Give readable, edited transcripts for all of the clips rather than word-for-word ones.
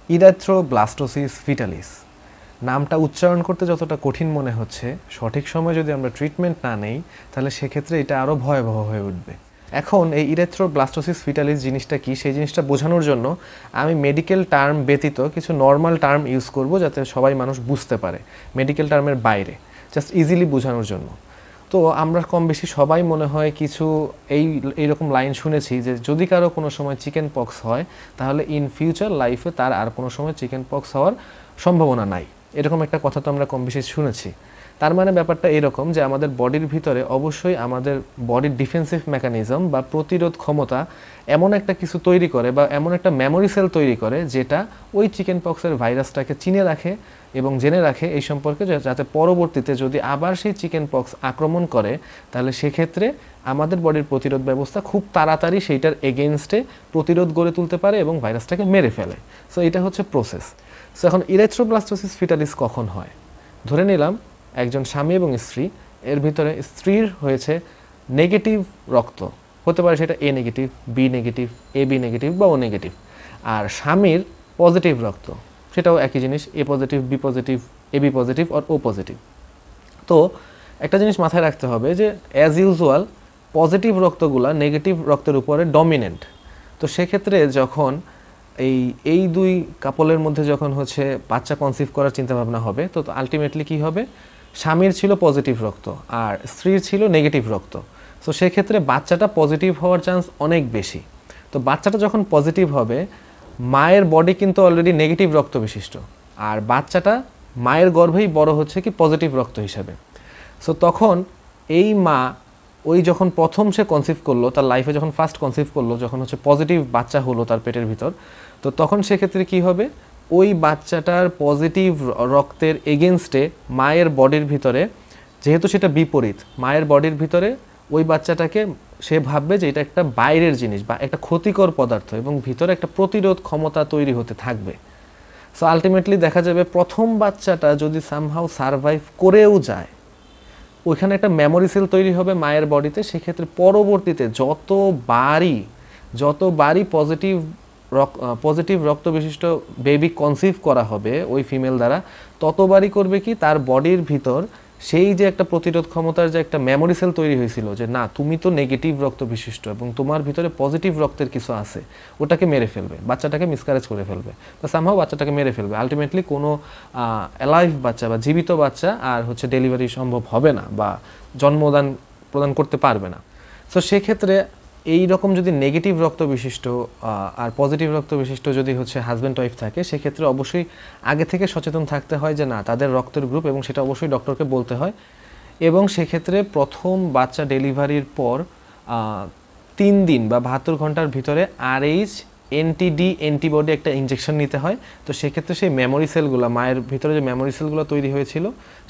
ইরাথ্রোব্লাস্টোসিস fetalis নামটা উচ্চারণ করতে যতটা কঠিন মনে হচ্ছে, সঠিক সময় যদি আমরা ট্রিটমেন্ট না নেই তাহলে সেক্ষেত্রে এটা আরও ভয়াবহ হয়ে উঠবে। এখন এই ইরেথ্রোব্লাস্টোসিস ফিটালিস জিনিসটা কি, সেই জিনিসটা বোঝানোর জন্য আমি মেডিকেল টার্ম ব্যতীত কিছু নর্মাল টার্ম ইউজ করব যাতে সবাই মানুষ বুঝতে পারে, মেডিকেল টার্মের বাইরে, জাস্ট ইজিলি বোঝানোর জন্য। তো আমরা কম বেশি সবাই মনে হয় কিছু এইরকম লাইন শুনেছি যে যদি কারো কোনো সময় চিকেন পক্স হয় তাহলে ইন ফিউচার লাইফে তার আর কোনো সময় চিকেন পক্স হওয়ার সম্ভাবনা নাই, এরকম একটা কথা তো আমরা কম বেশি শুনেছি। তার মানে ব্যাপারটা এরকম যে আমাদের বডির ভিতরে অবশ্যই আমাদের বডির ডিফেন্সিভ মেকানিজম বা প্রতিরোধ ক্ষমতা এমন একটা কিছু তৈরি করে বা এমন একটা মেমোরি সেল তৈরি করে যেটা ওই চিকেন পক্সের ভাইরাসটাকে চিনে রাখে এবং জেনে রাখে এই সম্পর্কে, যাতে পরবর্তীতে যদি আবার সেই চিকেন পক্স আক্রমণ করে তাহলে সেক্ষেত্রে আমাদের বডির প্রতিরোধ ব্যবস্থা খুব তাড়াতাড়ি সেইটার এগেনস্টে প্রতিরোধ গড়ে তুলতে পারে এবং ভাইরাসটাকে মেরে ফেলে। সো এটা হচ্ছে প্রসেস। সো এখন ইরেথ্রোব্লাস্টোসিস ফিটালিস কখন হয়? ধরে নিলাম একজন স্বামী এবং স্ত্রী, এর ভিতরে স্ত্রীর হয়েছে নেগেটিভ রক্ত, হতে পারে সেটা এ negative, B negative, A B negative বা ও নেগেটিভ, আর স্বামীর পজিটিভ রক্ত, সেটাও একই জিনিস, এ positive, B positive, A B positive R O positive. তো একটা জিনিস মাথায় রাখতে হবে যে অ্যাজ ইউজুয়াল পজিটিভ রক্তগুলা নেগেটিভ রক্তের উপরে ডমিনেন্ট। তো সেক্ষেত্রে যখন এই দুই কাপলের মধ্যে যখন হচ্ছে বাচ্চা কনসিভ করার চিন্তাভাবনা হবে, তো আলটিমেটলি কী হবে, স্বামীর ছিল পজিটিভ রক্ত আর স্ত্রীর ছিল নেগেটিভ রক্ত। সো সেক্ষেত্রে বাচ্চাটা পজিটিভ হওয়ার চান্স অনেক বেশি। তো বাচ্চাটা যখন পজিটিভ হবে, মায়ের বডি কিন্তু অলরেডি নেগেটিভ রক্ত বিশিষ্ট, আর বাচ্চাটা মায়ের গর্ভেই বড় হচ্ছে কি পজিটিভ রক্ত হিসাবে। সো তখন এই মা যখন প্রথম সে কনসিভ করলো, তার লাইফে যখন ফার্স্ট কনসিভ করলো, যখন হচ্ছে পজিটিভ বাচ্চা হলো তার পেটের ভিতর, তো তখন সেক্ষেত্রে কি হবে, ওই বাচ্চাটার পজিটিভ রক্তের এগেনস্টে মায়ের বডির ভিতরে, যেহেতু সেটা বিপরীত, মায়ের বডির ভিতরে ওই বাচ্চাটাকে সে ভাববে যে এটা একটা বাইরের জিনিস বা একটা ক্ষতিকর পদার্থ এবং ভিতরে একটা প্রতিরোধ ক্ষমতা তৈরি হতে থাকবে। সো আলটিমেটলি দেখা যাবে প্রথম বাচ্চাটা যদি সামহাউ সারভাইভ করেও যায়, ওইখানে একটা মেমোরি সেল তৈরি হবে মায়ের বডিতে, সেক্ষেত্রে পরবর্তীতে যতবারই পজিটিভ রক্ত বিশিষ্ট বেবি কনসিভ করা হবে ওই ফিমেল দ্বারা, ততবারই করবে কি তার বডির ভিতর সেই যে একটা প্রতিরোধ ক্ষমতার যে একটা মেমোরি সেল তৈরি হয়েছিল যে না তুমি তো নেগেটিভ রক্ত বিশিষ্ট এবং তোমার ভিতরে পজিটিভ রক্তের কিছু আছে, ওটাকে মেরে ফেলবে, বাচ্চাটাকে মিসক্যারেজ করে ফেলবে বা সামহাও বাচ্চাটাকে মেরে ফেলবে। আলটিমেটলি কোনো অ্যালাইভ বাচ্চা বা জীবিত বাচ্চা আর হচ্ছে ডেলিভারি সম্ভব হবে না বা জন্মদান প্রদান করতে পারবে না। সো সেক্ষেত্রে এই রকম যদি নেগেটিভ রক্ত বিশিষ্ট আর পজিটিভ রক্ত বিশিষ্ট যদি হচ্ছে হাজব্যান্ড ওয়াইফ থাকে, সেক্ষেত্রে অবশ্যই আগে থেকে সচেতন থাকতে হয় যে না তাদের রক্তের গ্রুপ, এবং সেটা অবশ্যই ডক্টরকে বলতে হয়। এবং সেক্ষেত্রে প্রথম বাচ্চা ডেলিভারির পর 3 দিন বা 72 ঘন্টার ভিতরে RH NTD অ্যান্টিবডি একটা ইনজেকশন নিতে হয়। তো সেক্ষেত্রে সেই মেমোরি সেলগুলো, মায়ের ভিতরে যে মেমোরি সেলগুলো তৈরি হয়েছিল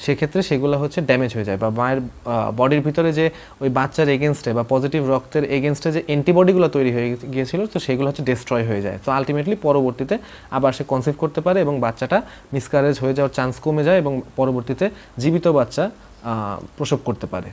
সেক্ষেত্রে সেগুলো হচ্ছে ড্যামেজ হয়ে যায়, বা মায়ের বডির ভিতরে যে ওই বাচ্চার এগেনস্টে বা পজিটিভ রক্তের এগেনস্টে যে অ্যান্টিবডিগুলো তৈরি হয়ে গিয়েছিল, তো সেগুলো হচ্ছে ডিস্ট্রয় হয়ে যায়। তো আলটিমেটলি পরবর্তীতে আবার সে কনসিভ করতে পারে এবং বাচ্চাটা মিসক্যারেজ হয়ে যাওয়ার চান্স কমে যায় এবং পরবর্তীতে জীবিত বাচ্চা প্রসব করতে পারে।